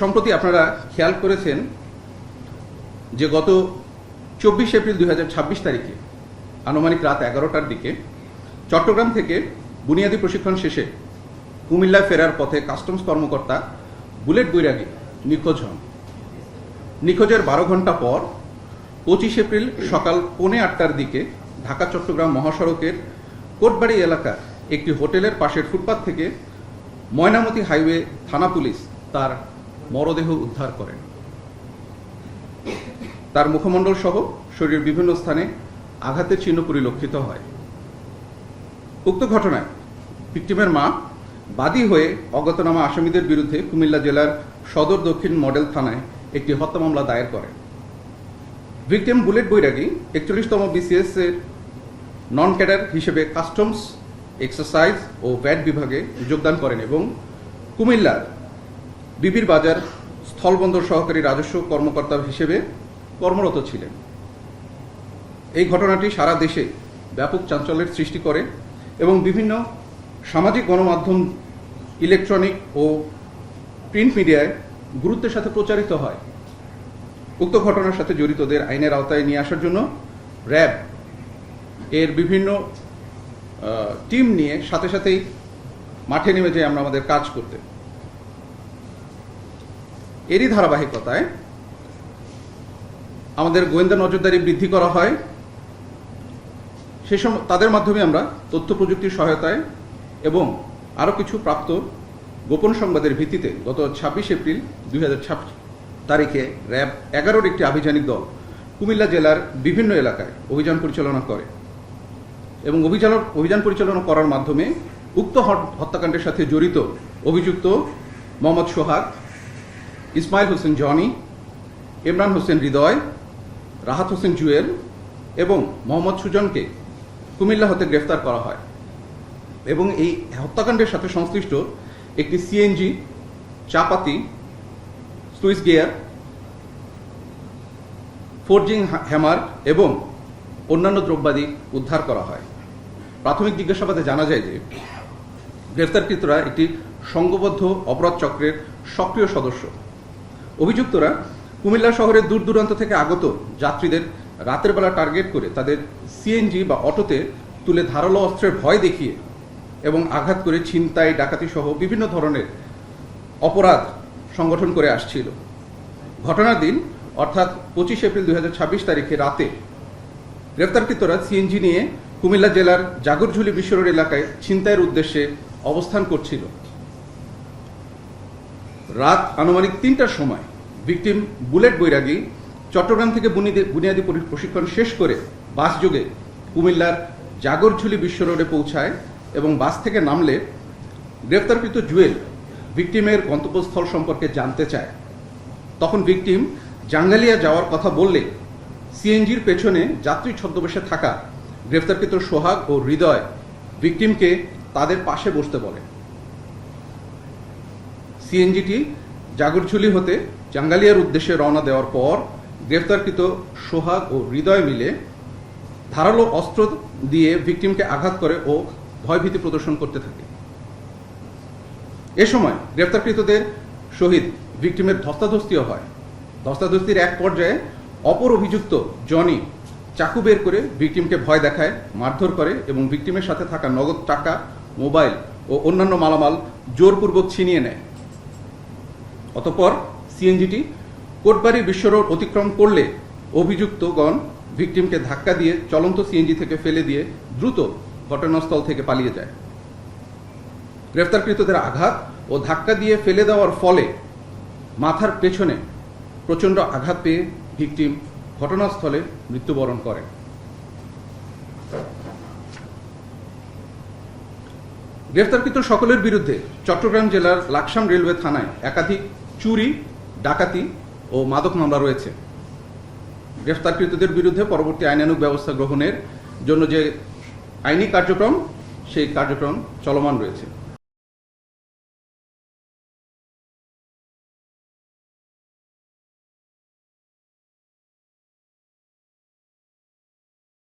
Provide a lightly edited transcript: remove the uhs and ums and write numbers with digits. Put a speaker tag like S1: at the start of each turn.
S1: সম্প্রতি আপনারা খেয়াল করেছেন যে গত 24 এপ্রিল 2026 তারিখে আনুমানিক রাত 11টার দিকে চট্টগ্রাম থেকে বুনিয়াদী প্রশিক্ষণ শেষে কুমিল্লায় ফেরার পথে কাস্টমস কর্মকর্তা বুলেট বৈরাগী নিখোঁজ হন। নিখোঁজের 12 ঘন্টা পর 25 এপ্রিল সকাল 7:45টার দিকে ঢাকা চট্টগ্রাম মহাসড়কের কোটবাড়ি এলাকার একটি হোটেলের পাশের ফুটপাত থেকে ময়নামতি হাইওয়ে থানা পুলিশ তার মরদেহ উদ্ধার করেন। তার মুখমণ্ডল সহ শরীরের বিভিন্ন স্থানে আঘাতের চিহ্ন পরিলক্ষিত হয়। উক্ত ঘটনায় ভিকটিমের মা বাদী হয়ে অজ্ঞাতনামা আসামিদের বিরুদ্ধে কুমিল্লা জেলার সদর দক্ষিণ মডেল থানায় একটি হত্যা মামলা দায়ের করেন। ভিকটিম বুলেট বৈরাগী 41তম বিসিএস এর নন ক্যাডার হিসেবে কাস্টমস, এক্সারসাইজ ও ভ্যাট বিভাগে যোগদান করেন এবং কুমিল্লার বিবির বাজার স্থলবন্দর সহকারী রাজস্ব কর্মকর্তা হিসেবে কর্মরত ছিলেন। এই ঘটনাটি সারা দেশে ব্যাপক চাঞ্চল্যের সৃষ্টি করে এবং বিভিন্ন সামাজিক গণমাধ্যম, ইলেকট্রনিক ও প্রিন্ট মিডিয়ায় গুরুত্বের সাথে প্রচারিত হয়। উক্ত ঘটনার সাথে জড়িতদের আইনের আওতায় নিয়ে আসার জন্য র্যাব এর বিভিন্ন টিম নিয়ে সাথে সাথেই মাঠে নেমে যাই আমরা আমাদের কাজ করতে। এরই ধারাবাহিকতায় আমাদের গোয়েন্দা নজরদারি বৃদ্ধি করা হয়। তাদের মাধ্যমে আমরা তথ্য প্রযুক্তির সহায়তায় এবং আরও কিছু প্রাপ্ত গোপন সংবাদের ভিত্তিতে গত 26 এপ্রিল 2026 তারিখে র্যাব 11-র একটি আভিযানিক দল কুমিল্লা জেলার বিভিন্ন এলাকায় অভিযান পরিচালনা করে এবং অভিযান পরিচালনা করার মাধ্যমে উক্ত হত্যাকাণ্ডের সাথে জড়িত অভিযুক্ত মোহাম্মদ সোহাগ, ইসমাইল হোসেন জনি, ইমরান হোসেন হৃদয়, রাহাত হোসেন জুয়েল এবং মোহাম্মদ সুজনকে কুমিল্লা হতে গ্রেফতার করা হয় এবং এই হত্যাকাণ্ডের সাথে সংশ্লিষ্ট একটি সিএনজি, চাপাতি, সুইচ গিয়ার, ফোর্জিং হ্যামার এবং অন্যান্য দ্রব্যাদি উদ্ধার করা হয়। প্রাথমিক জিজ্ঞাসাবাদে জানা যায় যে গ্রেফতারকৃতরা একটি সংঘবদ্ধ অপরাধ চক্রের সক্রিয় সদস্য। অভিযুক্তরা কুমিল্লা শহরের দূর দূরান্ত থেকে আগত যাত্রীদের রাতের বেলা টার্গেট করে তাদের সিএনজি বা অটোতে তুলে ধারালো অস্ত্রের ভয় দেখিয়ে এবং আঘাত করে ছিনতাই, ডাকাতি সহ বিভিন্ন ধরনের অপরাধ সংগঠন করে আসছিল। ঘটনার দিন অর্থাৎ 25 এপ্রিল 2026 তারিখে রাতে গ্রেফতারকৃতরা সিএনজি নিয়ে কুমিল্লা জেলার জাগরঝুলি বিশ্ব রোড এলাকায় ছিনতাইয়ের উদ্দেশ্যে অবস্থান করছিল। রাত আনুমানিক 3টার সময় ভিকটিম বুলেট বৈরাগী চট্টগ্রাম থেকে বুনিয়াদী প্রশিক্ষণ শেষ করে বাস যোগে কুমিল্লার জাগরঝুলি বিশ্ব রোডে পৌঁছায় এবং বাস থেকে নামলে গ্রেফতারকৃত জুয়েল ভিকটিমের গন্তব্যস্থল সম্পর্কে জানতে চায়। তখন ভিকটিম জাঙ্গালিয়া যাওয়ার কথা বললে সিএনজির পেছনে যাত্রী ছদ্মবেশে থাকা গ্রেফতারকৃত সোহাগ ও হৃদয় ভিকটিমকে তাদের পাশে বসতে বলে। সিএনজিটি জাগরঝুলি হতে জাঙ্গালিয়ার উদ্দেশ্যে রওনা দেওয়ার পর গ্রেফতারকৃত সোহাগ ও হৃদয় মিলে ধারালো অস্ত্র দিয়ে ভিকটিমকে আঘাত করে ও ভয়ভীতি প্রদর্শন করতে থাকে। এ সময় গ্রেফতারকৃতদের সহিত ভিকটিমের ধস্তাধস্তিও হয়। ধস্তাধস্তির এক পর্যায়ে অপর অভিযুক্ত জনি চাকু বের করে ভিকটিমকে ভয় দেখায়, মারধর করে এবং ভিকটিমের সাথে থাকা নগদ টাকা, মোবাইল ও অন্যান্য মালামাল জোরপূর্বক ছিনিয়ে নেয়। অতঃপর সিএনজিটি কোটবাড়ি বিশ্ব রোড অতিক্রম করলে অভিযুক্তগণ ভিকটিমকে ধাক্কা দিয়ে চলন্ত সিএনজি থেকে ফেলে দিয়ে দ্রুত ঘটনাস্থল থেকে পালিয়ে যায়। গ্রেফতারকৃতদের আঘাত ও ধাক্কা দিয়ে ফেলে দেওয়ার ফলে মাথার পেছনে প্রচণ্ড আঘাত পেয়ে ভিকটিম ঘটনাস্থলে মৃত্যুবরণ করেন। গ্রেফতারকৃত সকলের বিরুদ্ধে চট্টগ্রাম জেলার লাকসাম রেলওয়ে থানায় একাধিক চুরি, ডাকাতি ও মাদক মামলা রয়েছে। গ্রেফতারকৃতদের বিরুদ্ধে পরবর্তী আইনানুগ ব্যবস্থা গ্রহণের জন্য যে আইনি কার্যক্রম, সেই কার্যক্রম চলমান রয়েছে।